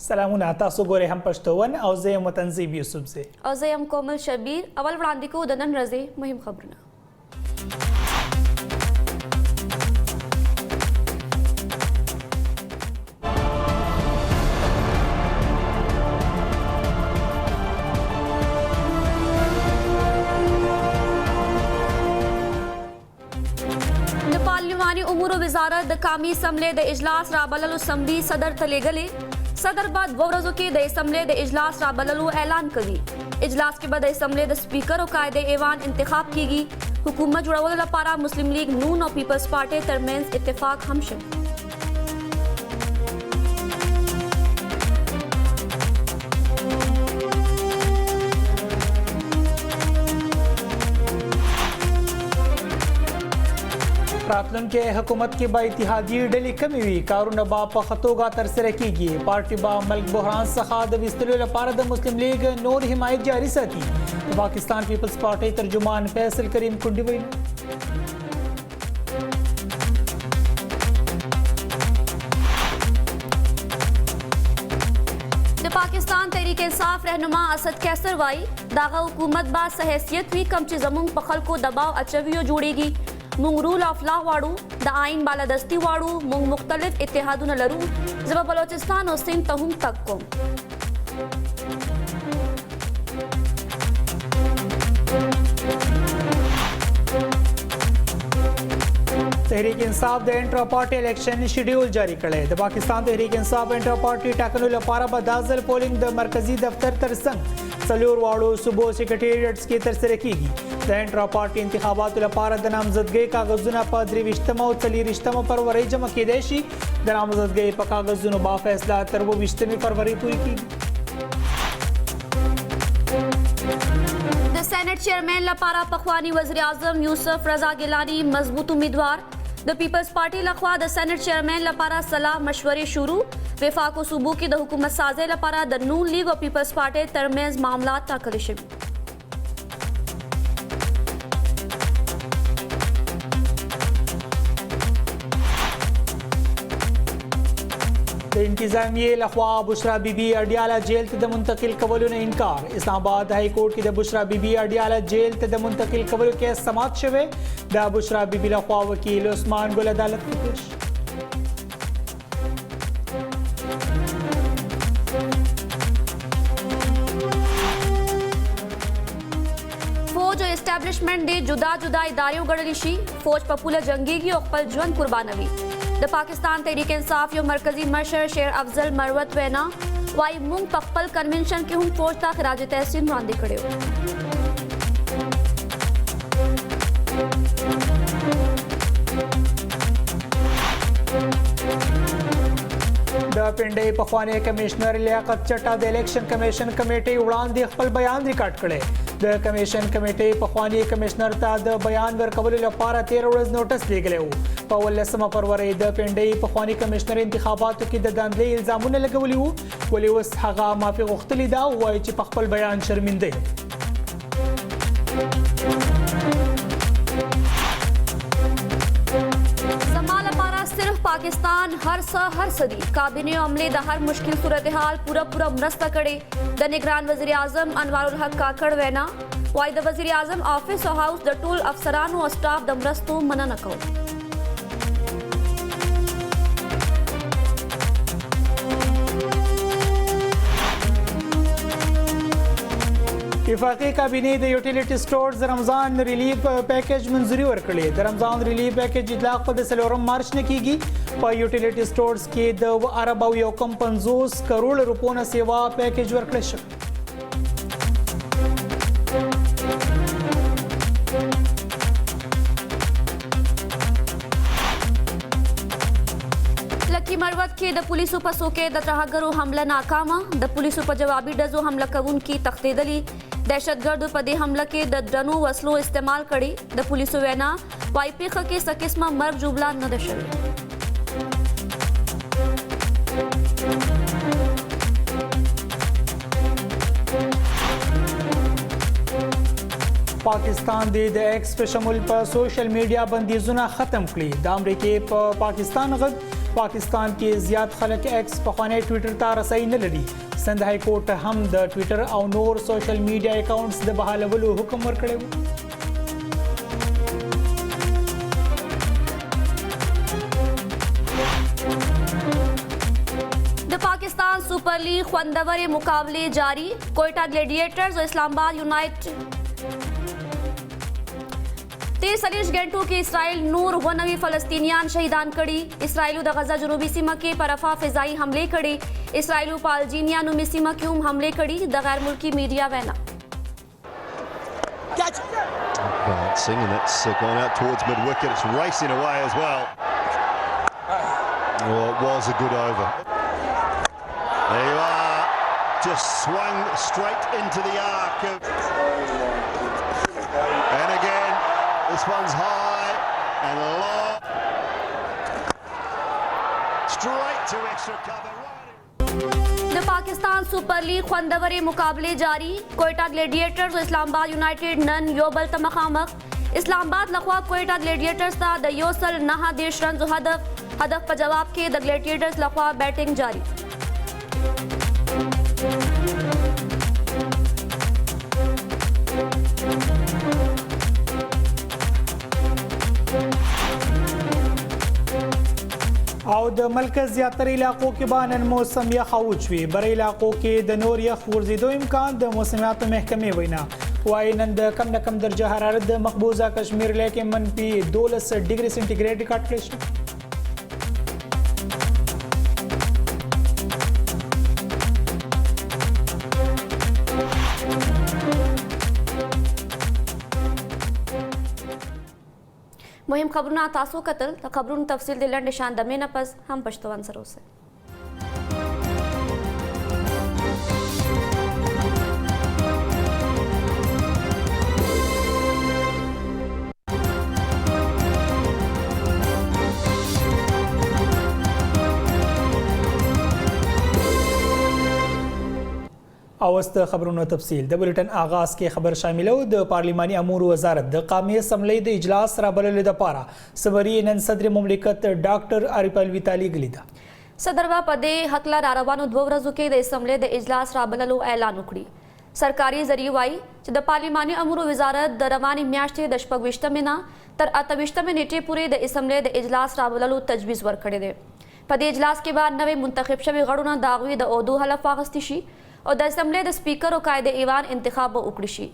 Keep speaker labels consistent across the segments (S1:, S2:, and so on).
S1: سلامونه تاسو ګورئ هم پښتون او زه یم تنظیم یوسف زی
S2: او زه یم کومل شبیر. اول وړاندې کوو د نن ورځې مهم خبرونه. د پارلیماني امورو وزارت د قومي اسمبلې د اجلاس رابللو اسمبلي صدر ته لیږلې. صدر بعد 2 ورځو کې د اسمبلې د اجلاس رابللو اعلان کوي. اجلاس کې به د اسمبلې د سپیکر او قائد ایوان انتخاب کیږي. حکومت جوړولو لپاره مسلم لیگ نون او پیپلز پارټي ترمنځ اتفاق هم شوی.
S1: راتلونکي حکومت کې به اتحادیې ډلې کمې وي. کارونه به په ښه توګه ترسره کیږي. پارټي به ملک بحران څخه د ویستلو لپاره د مسلم لیگ نور حمایت جاري ساتي. د پاکستان پیپلز پارټي ترجمان فیصل کریم کونډي ویلي.
S2: د پاکستان تحریک انصاف رهنما اسد قیصر وایي دغه حکومت به څه حیثیت وي کوم چې زموږ په خلکو دباو اچوي او جوړیږي. مونږ رول اف لا واړو، د آئین بالادستی واړو، مونږ مختلف اتحادونه لرو. زه به بلوچستان او سند ته هم تګ کوم.
S1: تحریک انصاف د انټرا پارټي الیکشن شیډیول جاری کړی. د پاکستان تحریک انصاف انټرا پارټي ټاکنو لپاره به دا ځل پولینګ د مرکزی دفتر ترڅنګ 4 واړو صوبو سیکریټریټس کې ترسره کیږي. د انټرا پارټي انتخاباتو لپاره د نامزدګۍ کاغذونه په 23 او 24 فروری جمع کېدای شي. د نامزدګۍ په کاغذونو به فیصله تر 22 فروری پورې کیږي.
S2: د سېنات چیرمن لپاره پخوانی وزیر اعظم یوسف رضا ګیلانی مضبوط امیدوار. د پیپلز پارټي لخوا د سېنات چیرمن لپاره صلاح مشورې شروع. وفاق صوبو کې د حکومت سازۍ لپاره د نون لیگ او پیپلز پارټي ترمنځ معاملات ټاکل شوي.
S1: د انتظامیې لخوا بشرا بیبي اډیاله جیل ته د منتقل کولو نه انکار. اسلام آباد های کورټ کې د بشرا بیبي اډیاله جیل ته د منتقل کولو کې سماعت شوی. د بشرا بیبي لخوا وکیل عثمان ګل عدالت کې پیش.
S2: فوج او اسټابلیشمنټ د جدا جدا ادارې وګڼل شي. فوج په پوله جنگيږي او خپل ژوند قربانوي. د پاکستان تحریک انصاف یو مرکزی مشر شیر افضل مروت وینا وايي موږ په خپل کنونشن کې هم فوج ته خراج تحسین وړاندې کړو.
S1: د پنډۍ پخوانی کمشنر لیاقت چټا د الیکشن کمیشن کمیټې وړاندې خپل بیان ریکارډ کړی. د کمیشن کمیټې پخوانی کمشنر ته د بیان ورکولو لپاره 13 ورځ نوټس لیږلی و. په 18 فروری د پنډۍ پخوانی کمشنر انتخاباتو کې د داندلۍ الزامونه لګولي وو. ولې اوس هغه معافي غوښتلې ده او وایي چې په خپل بیان شرمنده یم.
S2: پاکستان هر څه دي. کابینه عملې د هر مشکل صورتحال پوره مرسته کړي. د نگران وزیر اعظم انوار الحق کاکړ وینا وايي د وزیر اعظم آفیس او هاوس د ټول افسرانو او سټاف د مرستو مننه کوي.
S1: وفاقي کابینې د یوټیلیټي سټورز رمضان ریلیف پیکیج منځوري ورکړې. د رمضان ریلیف پیکیج اطلاق په 4 مارچ نه کیږي. په یوټیلیټي سټورز کې د 450 کروڑ روپو نه سیوا پیکیج ورکړل شوی.
S2: لکی مروت کې د پولیسو په څوکۍ د ترهګرو حمله ناکامه. د پولیسو په جوابي ډزو حمله کوونکي تښتېدلي. دهشتګردو په دې حمله کې د درنو وسلو استعمال کړي. د پولیسو وینا وايي پیښه کې څه قسمه مرګ جوړه نه ده شوې.
S1: پاکستان د ایکس په شمول په سوشل میډیا بندیزونه ختم کړي. د امریکای په پاکستان غږ पाकिस्तान के ज़ियाद खलक एक्स पखवाने ट्विटर ता रसाई न लड़ी सिंध हाई कोर्ट हम द ट्विटर और नोर सोशल मीडिया अकाउंट्स द बहालवलू हुक्म वर्कड़े
S2: पाकिस्तान सुपर लीग खंदवर मुकाबले जारी कोयटा ग्लेडिएटर्स और इस्लामाबाद यूनाइटेड 30 घंटों के इसराइल नूर वनवी फलस्तीनियान शहीदान कड़ी इसराइलू द गजा जनूबी सीमा के परफा फिजाई हमले कड़ी इसराइलू पालजीनिया नुमी सीमा क्यूम हमले कड़ी द गैर मुल्की मीडिया वैना
S3: Advancing, and it's gone out towards mid-wicket. It's racing away as well. Well, it was a good over. There you are. Just swung straight into the arc of... And again, this one's high and long. Straight to extra cover.
S2: The Pakistan super league खंदवर मुकाबले जारी कोयटा ग्लेडिएटर्स और Islamabad United none योबल तमखामक इस्लामाबाद लखवा कोयटा ग्लेडिएटर्स ता द योसल नहा देश रन हदफ पर जवाब के द ग्लेडिएटर्स लखवा बैटिंग जारी
S1: और द मलकज ज़्यादातर इलाकों के बानन मौसम यख हुई बड़े इलाकों के द नोर यख वर्जिदो इम्कान द मौसमियात महकमे वना वाइन द कम न कम दर्जा हरारत द मकबूजा कश्मीर लेके मनफी 12 डिग्री सेंटीग्रेड रिकॉर्ड किया
S2: मुहिम खबरुना तासो कतल त खबरुन तफसील दिलन निशान दमे न पस हम पश्तवन सरो से
S1: अवस्त खबरों तफसील द बुलेटिन आगाज के खबर शामिल द पार्लिमानी अमूर वजारत द कामी असम्बली द इजलास राबल द पारा सबरी नन सदर मुमलिकत डॉक्टर आरिफ अलवी ताली गलीदा
S2: सदरवा पदे हकला रारवानो दो रजू के द असम्बली द इजलास राबल ऐलान उकड़ी सरकारी जरिए वाई द पार्लिमानी अमूर वजारत द रवानी म्याश्ते दशपगविश्त में ना तर अतविश्त में नेटे पूरे द असम्बली द इजलास राबल तजवीज़ वर खड़े दे पदे इजलास के बाद नवे मुंतखब शवे गड़ुना दागवी द ओदू हलफ वागस्तिशी और द असम्बली द स्पीकर और कायदे ईवान इंतखाब उकड़शी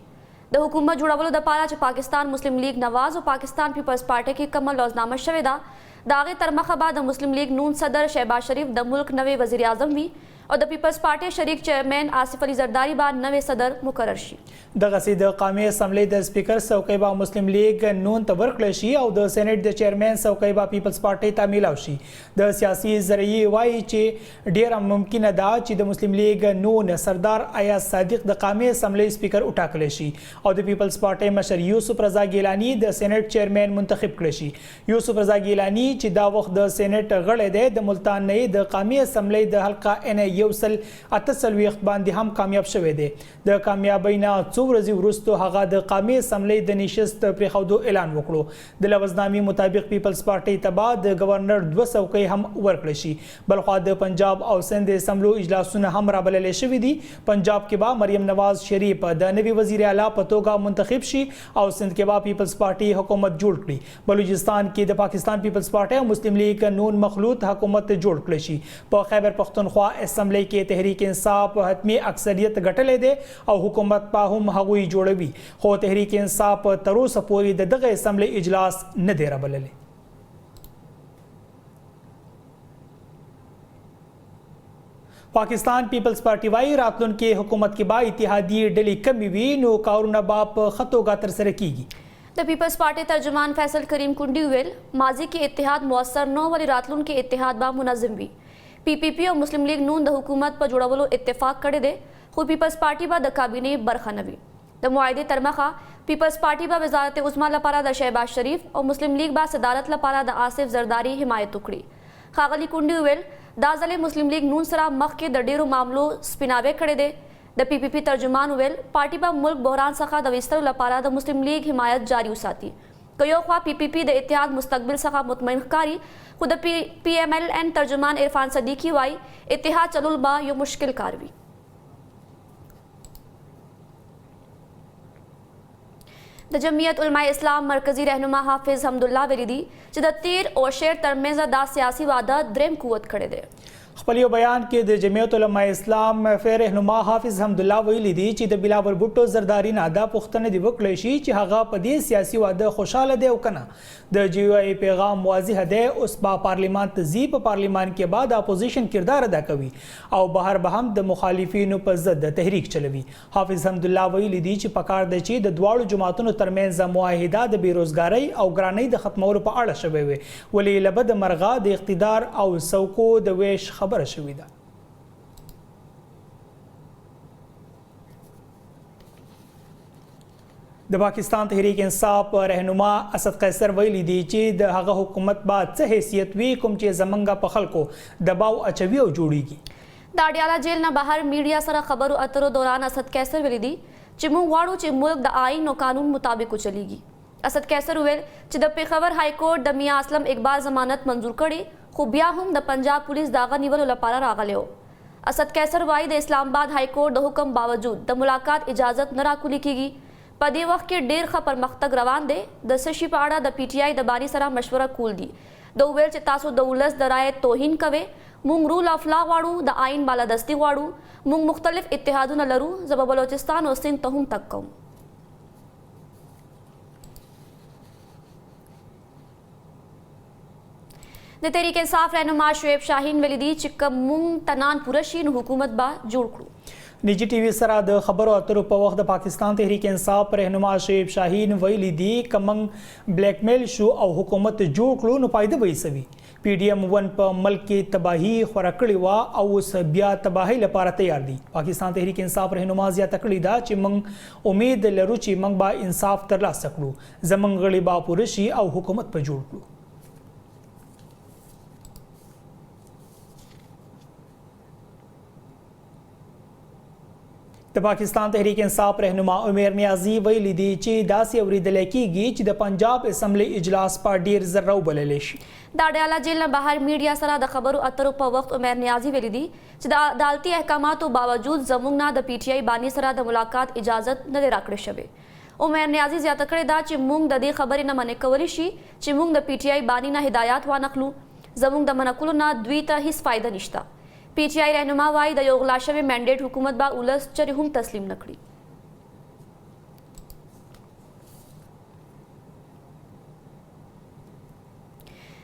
S2: द हुकूमत जुड़ावलो द पारा च पाकिस्तान मुस्लिम लीग नवाज और पाकिस्तान पीपल्स पार्टी की कमल लौजनामा शवेदा दागे तरमखबा द मुस्लिम लीग नून सदर शहबाज शरीफ द मुल्क नवे वजीर आजम भी और द पीपल्स पार्टी शरीक चेयरमैन आसिफ अली जरदारी बाद नवे सदर मुकर्रर शी
S1: द गसीद कामी असम्बली द स्पीकर सौकैबा मुस्लिम लीग नून तवर्कलशी और द सेनेट द चेयरमैन सौकैबा पीपल्स पार्टी तामीलावशी द सियासी जरिए वाई चे डेर मुमकिन दा ची द मुस्लिम लीग नून सरदार अयाज सादिक द कामी असम्बली स्पीकर उठाकलेशी और द पीपल्स पार्टी मशर यूसुफ रजा गिलानी द सेनेट चेयरमैन मुंतखब कलेशी यूसुफ रजा गिलानी ची दा वक्त द सेनेट गड़े दे द मुल्तान नई द कामी असम्बली द हल्का एन योसल अतसलवीख बांदी हम कामयाब शवे दे द कामयाबीना चौरजी वरुस्तो हगा द कामी असम्बली द निशस्त प्रेखौदो ऐलान वकड़ो द लवजनामी मुताबिक पीपल्स पार्टी तबा द गवर्नर दो सौकई हम वर्कलशी बलखा द पंजाब और सिंध असम्बली इजलासुन हम राबल शवी दी पंजाब के बाद मरियम नवाज शरीफ द नवी वजीर आला पतोगा मुंतखब शी और सिंध के बाद पीपल्स पार्टी हुकूमत जोड़ करी बलूचिस्तान की द पाकिस्तान पीपल्स पार्टी और मुस्लिम लीग नून मखलूत हुकूमत जोड़ कलेशी प खैबर पख्तूनख्वा असम्बली के तहरीक इंसाफ हतमी अक्सरियत गटले दे और हुकूमत पाहुम हगुई जोड़वी हो तहरीक इंसाफ तरोस पूरी दग असम्बली इजलास न दे रबले पाकिस्तान पीपल्स पार्टी वाई रातलुन के हुकूमत के बाद इतिहादी डली कमी हुई नो कारुना बाप खतोगा तरसर कीगी
S2: द पीपल्स पार्टी तर्जुमान फैसल करीम कुंडी वेल माजी के इत्तेहाद मुअस्सर नो वाली रातलुन के इत्तेहाद बा मुनज़्ज़म भी पीपीपी और मुस्लिम लीग नून द हुकूमत पर जुड़ावलो इत्तेफाक करे दे खुद पीपल्स पार्टी बा द काबीने बरखा नबी द मुआहिदे तरमखा पीपल्स पार्टी बा वजारत उस्मा लपारा द शहबाज शरीफ और मुस्लिम लीग बा सदारत लपारा द आसिफ जरदारी हिमायत उकड़ी खागली कुंडी वेल दाजले मुस्लिम लीग नून सरा मख के द डेरो मामलो स्पिनावे खड़े दे द पीपीपी तर्जुमान वेल पार्टी बा मुल्क बहरान सखा द विस्तर लपारा द मुस्लिम लीग हिमायत जारी उसाती कयो ख्वा PPP द इत्तेहाद मुस्तकबिल सखा मुतमईन कारी खुद PMLN तर्जुमान इरफान सदीकी वाई इत्तेहाद चलुल बा यो मुश्किल कारवी द जमीयत उलमाए इस्लाम मरकजी रहनुमा हाफिज हमदुल्ला वलीदी च द तीर और शेर तरमेज़ दा सियासी वादा द्रेम कुवत खड़े दे
S1: खपलियो बयान के द जमीयत उलमा इस्लाम फेर रहनुमा हाफिज हमदुल्ला वैली दी ची द बिलावर भुट्टो जरदारी नादा पुख्तन दी वकलशी ची हगा पदी सियासी वादा खुशाल दे कना द GUI पैगाम वाज़िह दे उस बा पार्लिमान तजीब पार्लिमान के बाद अपोजिशन किरदार अदा कवी और बहर बहम द मुखालिफिन पर ज़द तहरीक चलवी हाफिज हमदुल्ला वैली दी ची पकार दे ची द द्वाड़ो जमातुन तरमेज़ मुआहिदा द बेरोजगारी और ग्रानी द खत्मोर पर आड़ शवे वे वली लबद मरगा द इख्तिदार और सौको द वेश खबर शवी दा द पाकिस्तान तहरीक इंसाफ रहनुमा असद कैसर वैली दी ची द हगा हुकूमत बाद से हैसियत वी कुम चे जमंगा पखल को दबाव अचवी और जोड़ीगी
S2: दाड़ियाला जेल न बाहर मीडिया सरा खबर अतरो दौरान असद कैसर वैली दी चिमू वाड़ो चे मुल्क द आइन और कानून मुताबिक चलेगी असद कैसर वेल च द पेखवर हाई कोर्ट द मियां असलम इकबाल जमानत मंजूर कड़ी खुबिया हम द पंजाब पुलिस दागा निवल लपारा रागले असद कैसर वाई द इस्लामाबाद हाई कोर्ट द हुक्म बावजूद द मुलाकात इजाजत न राकुली कीगी पदे वक्त के डेर खा पर मख्तग रवान दे द सशी पाड़ा द PTI द बानी सरा मशवरा कूल दी द उवेल च तासो द उलस द राय तोहिन कवे मुंग रूल ऑफ लॉ वाड़ू द आइन बाला दस्ती वाड़ू मुंग मुख्तलिफ इत्तेहादु न लरू जब बलोचिस्तान और सिंध तहुम तक कम द तहरीक इंसाफ रहनुमा शुएब शाहीन वलीदी चिक्कम मुंग तनान पुरशीन हुकूमत बा जोड़ करू
S1: निजी टीवी सरा द खबर अतर वक्त पाकिस्तान तहरीक इंसाफ रहनुमा शुएब शाहीन वैली दी कमंग ब्लैकमेल शो और हुकूमत जोड़ कलो नुपाइद वही सवी PDM 1 पर मल्क की तबाही खुरकड़ी वा और उस बिया तबाही लपारा तैयार दी पाकिस्तान तहरीक इंसाफ रहनुमा जिया तकड़ी दा चिमंग उम्मीद लरू चिमंग बा इंसाफ तरला सकलू जमंग गली बा पुरशी और हुकूमत पर जोड़ कलो द पाकिस्तान तहरीक इंसाफ रहनुमा उमेर नियाजी वैली दी ची दासी अवरीदले की गीच द पंजाब असम्बली इजलास पर डीर जर्राउ बलेलेशी
S2: दाड़ियाला जेल न बाहर मीडिया सरा द खबर अतर पर वक्त उमेर नियाजी वैली दी च द अदालती अहकामात बावजूद जमुंगना द PTI बानी सरा द मुलाकात इजाजत न दे राकड़े शबे उमेर नियाजी ज्या तकड़े दा च मुंग द दे खबर न मने कवलिशी च मुंग द PTI बानी न हिदायत वा नखलू जमुंग द मनकुल न द्वीता हिस फायदा निश्ता PTI रहनुमा वाई द योगलाशा में मैंडेट हुकूमत बा उलस चरहुम तस्लीम नकड़ी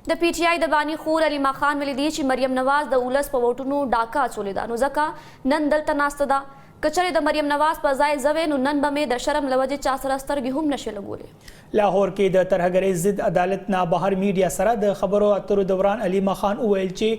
S2: द PTI द बानी खूर अलीमा खान वलीदी ची मरियम नवाज द उलस पवोटुनु डाका चोलेदा नुजका नन दल तनास्तदा कचरे द मरियम नवाज पर जाए जवे नु नन बमे द शर्म लवजे चासरस्तर गिहुम नशे लगोले
S1: लाहौर के द तरहगर जिद अदालत ना बाहर मीडिया सरा द खबरों अतर दौरान अलीमा खान उवेलची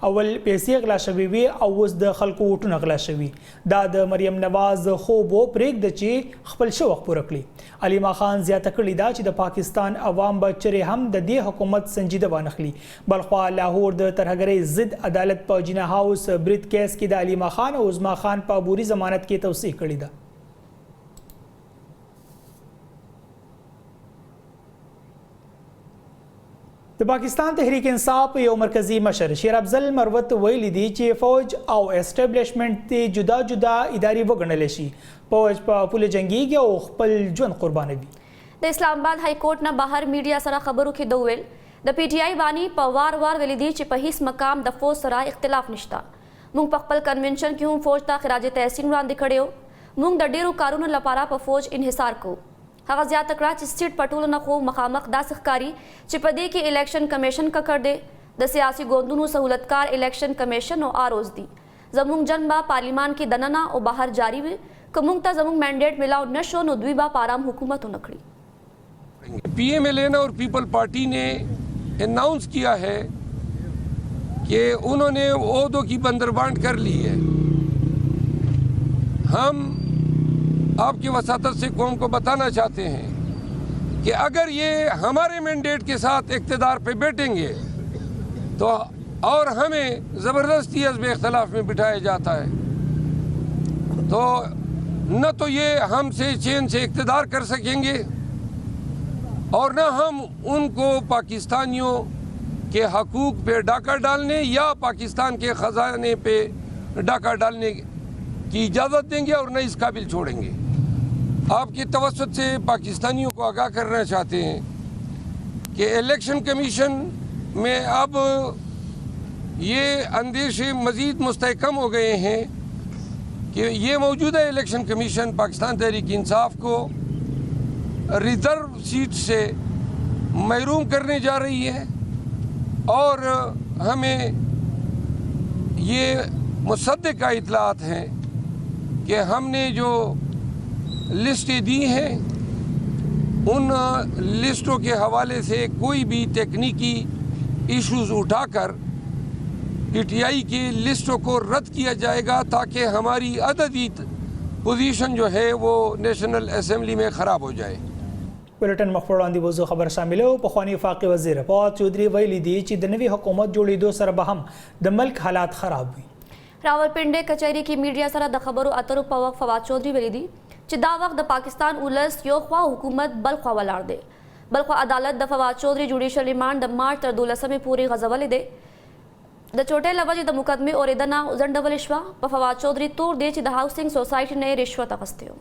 S1: अवल पैसे अगला शवी वी अवस द खलको उठन अगला शवी दा द मरियम नवाज खूबो प्रेक द ची खपल शवक पुरकली अलीमा खान जिया तकड़ी दा ची द पाकिस्तान अवाम बचरे हम द दी हुकूमत संजीदा वानखली बल्खवा लाहौर द तरहगर जिद अदालत पर जिना हाउस ब्रिद केस की द अलीमा खान और उज़मा खान पर बुरी जमानत की तवसीह कड़ी दा पाकिस्तान तहरीक इंसाफ यो मरकजी मशर शेर अफजल मरवत वैली दी ची फौज और एस्टेब्लिशमेंट ती जुदा जुदा इदारी वगणलेशी फौज पर पुल जंगी के और खपल जुन कुर्बानी भी
S2: द इस्लामाबाद हाई कोर्ट न बाहर मीडिया सरा खबरों के दोवेल द PTI बानी पवार वार वैली दी ची पहिस मकाम द फौज सरा इख्तिलाफ निश्ता मुंग पकपल कन्वेंशन की हूँ फौज ता खराज तहसीन रान दिखड़े हो मुंग द डेरू कारून लपारा पर फौज इन्हिसार को हगा ज्यादा तकड़ा चिस्टिट पटूल न खो मखामक दा सखकारी चिपदी के इलेक्शन कमीशन का कर दे द सियासी गोंदुनु सहूलतकार इलेक्शन कमीशन और आरोज दी जमुंग जनबा पार्लिमान की दनना और बाहर जारी हुए कमुंग ता जमुंग मैंडेट मिलाओ नशो नो द्वीबा पाराम हुकूमत नखड़ी
S4: PMLN और पीपल पार्टी ने अनाउंस किया है कि उन्होंने ओहदों की बंदरबांट कर ली है। हम आपकी वसातत से कौम को बताना चाहते हैं कि अगर ये हमारे मैंडेट के साथ इक़्तिदार पे बैठेंगे तो और हमें ज़बरदस्ती अज़्म इख्तलाफ में बिठाया जाता है तो न तो ये हमसे चैन से इक़्तिदार कर सकेंगे और न हम उनको पाकिस्तानियों के हकूक़ पे डाका डालने या पाकिस्तान के ख़जाने पे डाका डालने की इजाज़त देंगे और न इस काबिल छोड़ेंगे। आपकी तवस्सुत से पाकिस्तानियों को आगाह करना चाहते हैं कि इलेक्शन कमीशन में अब ये अंदेशे मज़ीद मुस्तहकम हो गए हैं कि ये मौजूदा इलेक्शन कमीशन पाकिस्तान तहरीक इंसाफ को रिज़र्व सीट से महरूम करने जा रही है और हमें ये मुसद्दिक़ा इतलात हैं कि हमने जो लिस्टें दी हैं उन लिस्टों के हवाले से कोई भी तकनीकी इश्यूज़ उठाकर PTI की लिस्टों को रद्द किया जाएगा ताकि हमारी अददी पोजीशन जो है वो नेशनल असम्बली में ख़राब हो जाए।
S1: बुलेटिन मखबरान दी वजू खबर शामिल हो पखवानी वफाकी वज़ीर फवाद चौधरी वैली दी ची द नवी हुकूमत जोड़ीदो सर बहम द मुल्क हालात ख़राब हुई।
S2: रावलपिंडी कचहरी की मीडिया सर द खबरों अतरु पवक फवाद चौधरी वैली दी ची दा वक्त द पाकिस्तान उलस यो ख्वा हुकूमत बलख्वा वलार दे बलख्वा अदालत द फवाद चौधरी जुडिशल रिमांड द मार्च तर 12 में पूरी गजवले दे द चोटे लवज द मुकदमे और इदना उजंडवलिश्वा प फवाद चौधरी तोड़ दे ची द हाउसिंग सोसाइटी ने रिश्वत अगस्ते हो।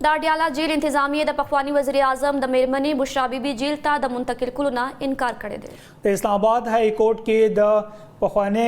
S2: दाडियाला जेल इंतजामिया द पखवानी वज़ीर आज़म द मेरमनी बुशरा बीबी जेल ता द मुंतकिल कुलना इनकार करे दे।
S1: इस्लामाबाद हाई कोर्ट के द पखवाने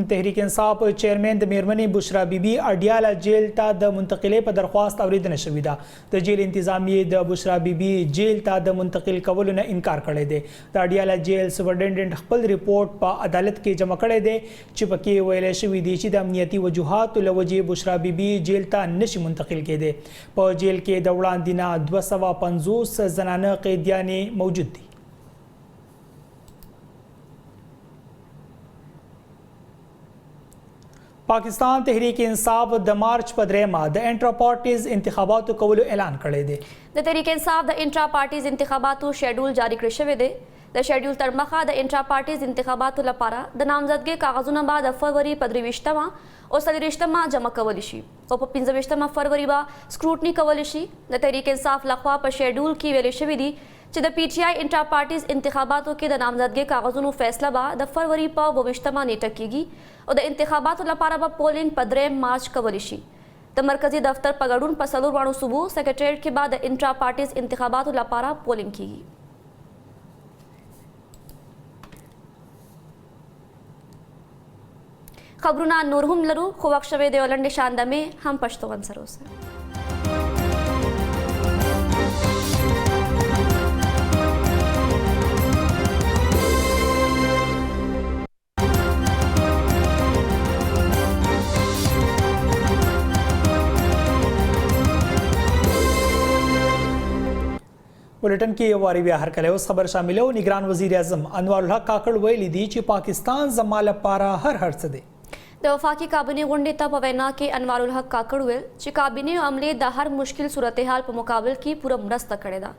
S1: तहरीक इंसाफ चेयरमैन द मेरमनी बुशरा बीबी अडियाला जेल ता द मुंतकिले पर दरख्वास्त आवरीदन शविदा द जेल इंतजामिया द बुशरा बीबी जेल ता द मुंतकिल कवल ने इनकार करे दे। द अडियाला जेल सुपरडेंटेंट खपल रिपोर्ट पर अदालत के जमा करे दे चिपके वेले शवी दी द अमनियती वजूहात लवजी बुशरा बीबी जेल ता नश मुंतकिल के दे पर जेल के दौरान दिना 250 जनाना कैदियाने मौजूद थी। पाकिस्तान तहरीक इंसाफ द मार्च पदरेमा द इंट्रा पार्टीज इंतखाबात कवल ऐलान करे दे।
S2: द Tehreek Insaf the intra parties इंतखाबात शेड्यूल जारी कृशवे दे द शेड्यूल तरमखा द इंट्रा पार्टीज इंतखाबात लपारा द नामजदगी कागजुना बाद फरवरी 15 और 17 जमा कवलिशी और 15 फरवरी बा स्क्रूटनी कवलिशी द तहरीक इंसाफ लखवा पर शेड्यूल की वेलिशवी दी च द PTI इंट्रा पार्टीज इंतखाबातों के द नामजदगी कागजुन फैसला बा द फरवरी पर 22 नेटक कीगी और द इंतखाबात लपारा बा पोलिंग 15 मार्च कवलिशी द मरकजी दफ्तर पगड़ून पर सलूरवाणु सुबह सेक्रेटरीट के बाद इंट्रा पार्टीज इंतखाबात लपारा पोलिंग कीगी। खबरुना नूरहुम लरू खुवक्शवे देवलन निशानदा में हम पश्तोवन सरों से
S1: बुलेटिन की वारी बिहार कले उस खबर शामिल हो निगरान वजीर आज़म अनवारुल हक काकड़ वैली दी ची पाकिस्तान जमाल पारा हर हर सदे
S2: द वफाकी काबिने गुंडे तब अवैना के अनवारुल हक काकड़ वेल ची काबिने अमले द हर मुश्किल सूरत हाल पर मुकाबल की पूरा मरस्त करेदा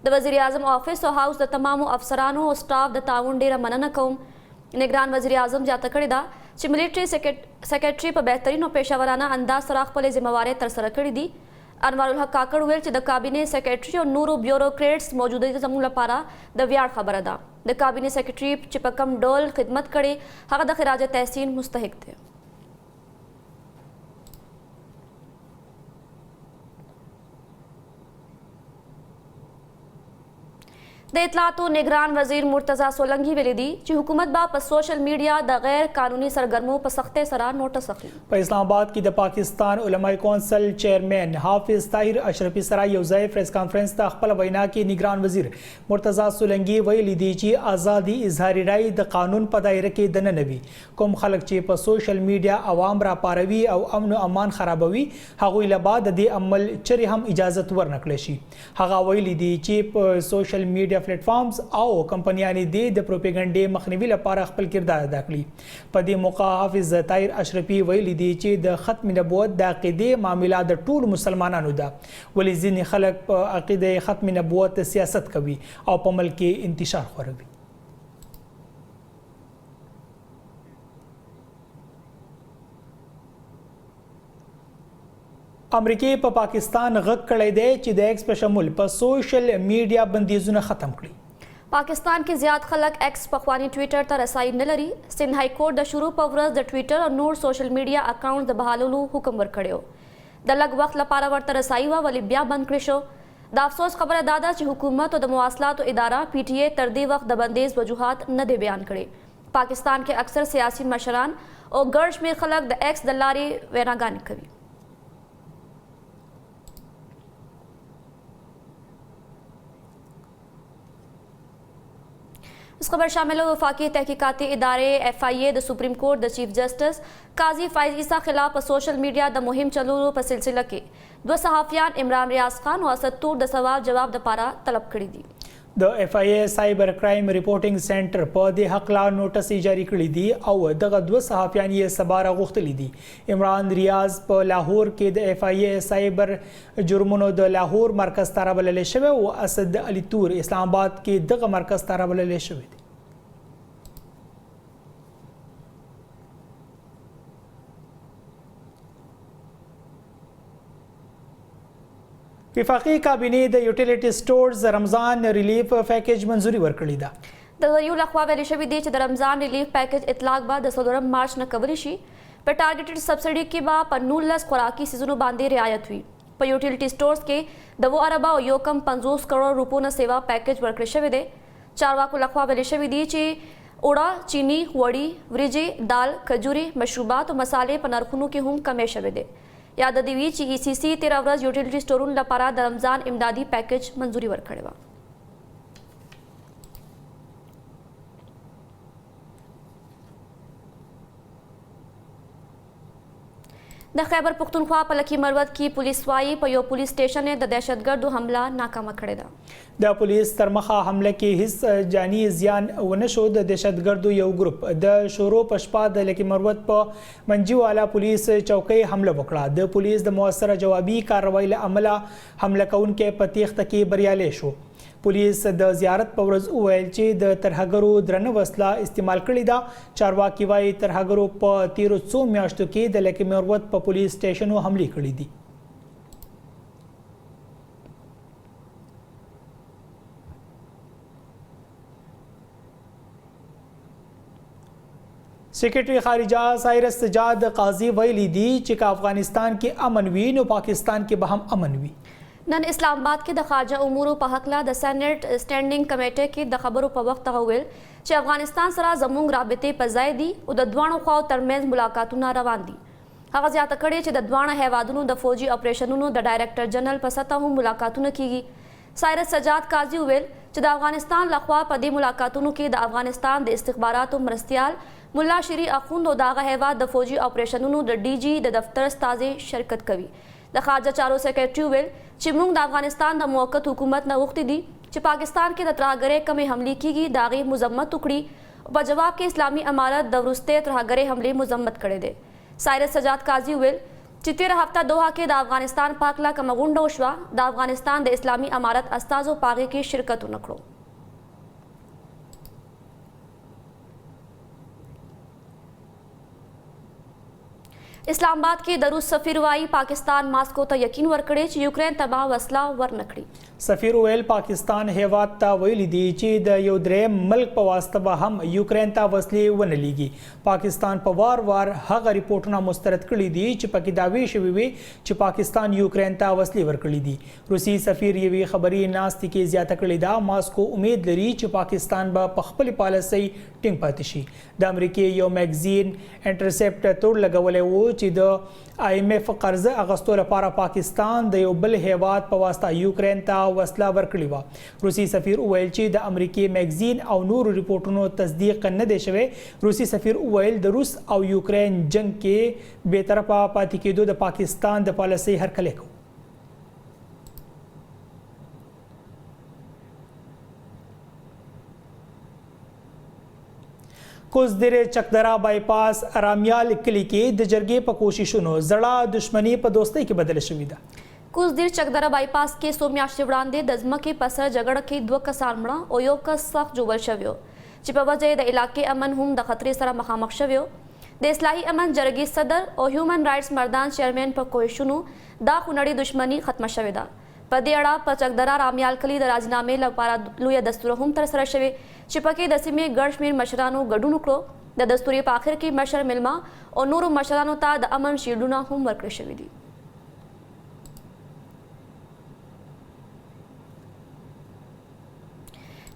S2: द वजीर आज़म ऑफिस और हाउस द तमाम अफसरानों और स्टाफ द ताउन डेरा मनन कौम निगरान वजीर आज़म जाता करेदा ची मिलिट्री सेक्रेटरी पर बेहतरीन और पेशावराना अंदाज सराख पले जिम्मेवारी तरसरा करी दी अनवारुल हक काकड़ वेल च द काबिने सेक्रेटरी और नूरो ब्यूरोक्रेट्स मौजूदा जमूला पारा द व्याड़ खबर अदा द काबिने सेक्रेटरी चिपकम डोल खिदमत करे हक द खराज तहसीन मुस्तहिक थे। द इतलातो निगरान वजीर मुर्तज़ा सोलंगी वेली दी ची हुकूमत बा पर सोशल मीडिया द गैर कानूनी सरगर्मों पर सख्ते सरा नोटिस रखी।
S1: इस्लामाबाद की द पाकिस्तान उलमाए कौंसल चेयरमैन हाफिज ताहिर अशरफी सराय यूज़ाए प्रेस कॉन्फ्रेंस तखपल वैना की निगरान वजीर मुर्तज़ा सोलंगी वैली दी ची आज़ादी इजहारी राय द कानून पर दायरे के दन नबी कुम खलक ची पर सोशल मीडिया अवाम रा पारवी और अमन अमान खराबवी हगुई लबाद दे अमल चरे हम इजाज़त वर नकलेशी हगा वैली दी ची सोशल मीडिया प्लेटफॉर्म्स आओ कंपनियानी दे द प्रोपेगंडे मखनवी लपारा खपल किरदार अदा करी पदे मौका हाफिज ताहिर अशरफी वैली दी ची द खत्म नबूवत द अक़ीदे मामला द टूल मुसलमानानु दा वली जिन खलक अक़ीदे खत्म नबूवत सियासत कवी और पमल के इंतशार खरबी। امریکای په پاکستان غږ کړی دی چې د ایکس په شمول په سوشل میډیا بندیزونه ختم کړي.
S2: پاکستان کې زیات خلک ایکس پخوانی ټویټر ته رسائی نه لري. سند های کورټ د شروع په ورځ د ټویټر او نور سوشل میډیا اکاونټ د بحالولو حکم ورکړی و. د لږ وخت لپاره ورته رسائی وه ولې بیا بند کړی شو. د افسوس خبره دا ده چې حکومت او د مواصلاتو اداره پی ټی ای تر دې وخت د بندیز وجوهات نه دی بیان کړي. پاکستان کې اکثر سیاسي مشران او ګڼ شمېر خلک د ایکس د لارې ویناګانې کوي. اس خبر شامل وفاقی تحقیقاتی ادارے ایف آئی اے د سپریم کورٹ د چیف جسٹس قاضی فائز عیسیٰ خلاف په سوشل میډیا د مهم چلولو په سلسله کې دوه صحافیان عمران ریاض خان او اسد تور د سوال جواب لپاره طلب کړي دي.
S1: د اف آئی اے سایبر کرائم ریپورټینګ سنټر په دې حق لا نوټس جاری کړی دی او دغه دوه صحافیان یې سبا راغوښتلي دي. عمران ریاض په لاهور کې د اف آئی اے سایبر جرمونو د لاهور مرکز ته رابللی شوی او اسد علي تور اسلام آباد کې دغه مرکز ته رابللی شوی دی. وفاقي کابینې د یوټیلیټي سټورز رمضان ریلیف پیکیج منظوري ورکړې ده.
S2: د ذریعو لخوا ویل شوي دي چې د رمضان ریلیف پیکیج اطلاق به د 14 مارچ نه کولی شي. په ټارګټډ سبسډي کې به په 19 خوراکي سیزونو باندې رعایت وي. په یوټیلیټي سټورز کې د 2 اربه او 1.50 کروڑ روپو نه سیوا پیکیج ورکړل شوی دی. چارواکو لخوا ویل شوي دي چې اوړه، چینی، وړي، وریجې، دال، کجوري، مشروبات او مسالې په نرخونو کې هم کمی شوی دی. یاد دی وی چې ای سی سی 13 ورځ یوټیلیټي سټورونو لپاره د رمضان امدادي پیکیج منظوري ورکړې وه. د خیبر پختونخوا په لکی مروت کې پولیس وايي په یو پولیس سټیشن د دهشتګردو حمله ناکامه کړې ده.
S1: د پولیس تر مخه حمله کې هیڅ جاني زیان ونه شو. د دهشتګردو یو ګروپ د شورو په شپه د لکی مروت په منجي والا پولیس چوکۍ حمله وکړه. د پولیس د موثره جوابي کاروایی له امله حمله کوونکي په تیښته کې بریالی شو. پولیس د زیارت په ورځ وویل چې د ترهګرو درنه وسله استعمال کړې ده. چارواکي وایي ترهګرو په تیرو څو میاشتو کې د لکی مروت په پولیس سټیشنو حملې کړې دي. سیکرټري خارجه سایرس سجاد قاضي ویلي دي چې که افغانستان کې امن وي نو پاکستان کې به هم امن وي.
S2: نن اسلام آباد کې د خارجه امورو په حقله د سینټ سټینډینګ کمیټې کې د خبرو په وخت هغه ویل چې افغانستان سره زموږ رابطې په ځای دي او د دواړو خواو ترمنځ ملاقاتونه روان دي. هغه زیاته کړې چې د دواړو هیوادونو د فوجي اپریشنونو د ډایرکټر جنرال په سطح هم ملاقاتونه کیږي. سایرس سجاد قاضي ویل چې د افغانستان لخوا په دې ملاقاتونو کې د افغانستان د استخباراتو مرستیال ملا شری اخوند او دغه هیواد د فوجي اپریشنونو د ډي جی د دفتر استازي شرکت کوي. د خارجه چارو سیکرټري ویل چې موږ د افغانستان د موقت حکومت نه غوښتي دي چې پاکستان کې د ترهګرۍ کمې حملې کیږي د هغې مذمت وکړي. په جواب کې اسلامي امارت د وروستۍ ترهګرۍ حملې مذمت کړی دی. سایرس سجاد قاضي ویل چې 13 هفته دوحه کې د افغانستان په هکله کومه غونډه وشوه د افغانستان د اسلامي امارت استازو په هغې کې شرکت ونه کړو. اسلام آباد کې د روس سفیر وايي پاکستان ماسکو ته یقین ورکړی چې یوکرین ته به وسله ورنکړي.
S1: سفیر ویل پاکستان هیواد ته ویلي دي چې د یو دریم ملک په واسطه به هم یوکرین ته وسلې ونه لیږي. پاکستان په وار هغه ریپورټونه مسترد کړي دي چې پکې دعوی شوي وي چې پاکستان یوکرین ته وسلې ورکړي دي. روسي سفیر یوې خبري ناستې کې زیاته کړې ده ماسکو امید لري چې پاکستان به په خپل پالیسۍ ټینګ پاتې شي. د امریکای یو میګزین انټرسپټ تور لګولی و چې د IMF قرض اغستو لپاره پاکستان د یو بل هیواد په واسطه یوکرین ته وسله ورکړې وه. روسي سفیر وویل چې د امریکای میګزین او نورو ریپورټونو تصدیق نه دی شوی. روسي سفیر وویل د روس او یوکرین جنگ کې بې طرفه پاتې کېدو د پاکستان د پالیسۍ هرکلی کوي. کوزدیر چکدرا بایپاس رامیال کلی کې د جرګې په کوششونو زړه دښمني په دوستۍ کې بدله شوې ده.
S2: کوزدیر چکدرا بایپاس کې څو میاشتې وړاندې د ځمکې په سر جګړه کې 2 کسان مړه او یو کس سخت ژوبل شوی و چې په وجه د علاقې امن هم د خطرې سره مخامخ شوی و. د اصلاحي امن جرګې صدر او هیومن رائټس مردان چیرمن په کوښښونو دا خونړۍ دښمني ختمه شوې ده. په دې اړه په چکدره رامیال کلي د راجنامې لپاره لویه دستور هم ترسره شوې چې پکې د سیمې ګڼ شمېر مشرانو ګډون وکړو. د دستوري په آخر کې مشر ملما او نورو مشرانو ته د امن شیلډونه هم ورکړل شوي دي.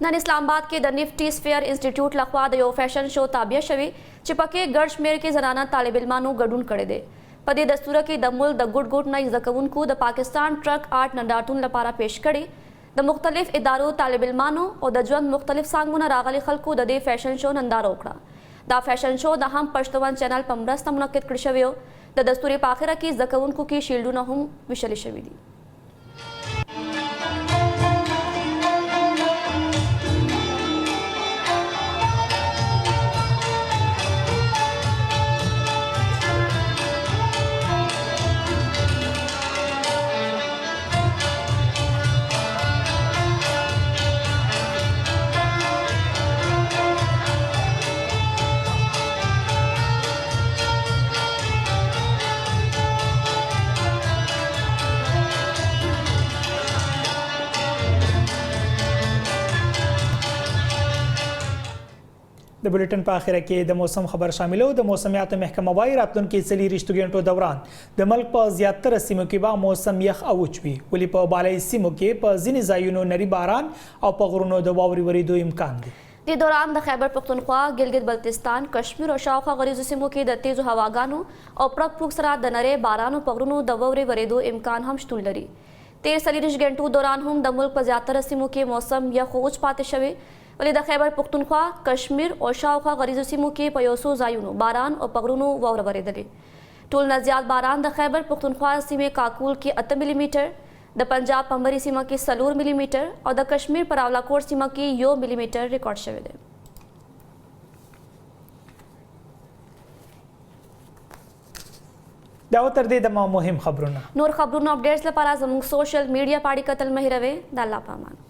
S2: نن اسلام آباد کې د نفټي سفیر انسټیټیوټ لخوا د یو فیشن شو تابع شوی چې پکې ګڼ شمېر کې زنانه طالب علمانو ګډون کړی دی. په دې دستور کې د ملک د ګډ نه زده کوونکو د پاکستان ټرک آرټ نندارتون لپاره پیش کړي د مختلف ادارو طالب علمانو او د ژوند مختلف څانګونه راغلي خلکو د دې فیشن شو ننداره وکړه. دا فیشن شو د هم پښتون چینل په مرسته منعقد کړی شوی و. د دستوري په آخره کې زده کوونکو کې شیلډونه هم ویشل شوي دي.
S1: د بلیټن په اخره کې د موسم خبر شامل او د موسمیاتو محکمه وايي راتلونکي 40 غنټو دوران د ملک په زیاتره سیمو کې به موسم یخ او وچ وي ولې په بالای سیمو کې په ځینې ځایونو نری باران او په غرونو د واورې ورېدو امکان دی.
S2: د دوران د خیبر پختونخوا، ګلګت بلتستان، کشمیر او شاوخوا غریزو سیمو کې د تیزو هواګانو او پړک پړک سره د نری بارانو په غرونو د واورې ورېدو امکان هم شتون لري. تیر 40 غنټو دوران هم د ملک په زیاتره سیمو کې موسم یخ او وچ پاتې شوی ولې د خیبر پختونخوا، کشمیر او شاوخوا غریزو سیمو کې په یو څو ځایونو باران او په غرونو واوره ورېدلې. ټول نه زیات باران د خیبر پختونخوا سیمې کاکول کې 8 ملي میټر، د پنجاب په مري سیمه کې 4 ملي میټر او د کشمیر په راولاکوټ سیمه کې 1 ملي میټر ریکارډ شوی دی.
S1: دا تر دې د مهم خبرونه
S2: نور خبرونه اپډیټس لپاره زموږ سوشل میډیا پاڼې کتل مه هېروئ. د الله په امان.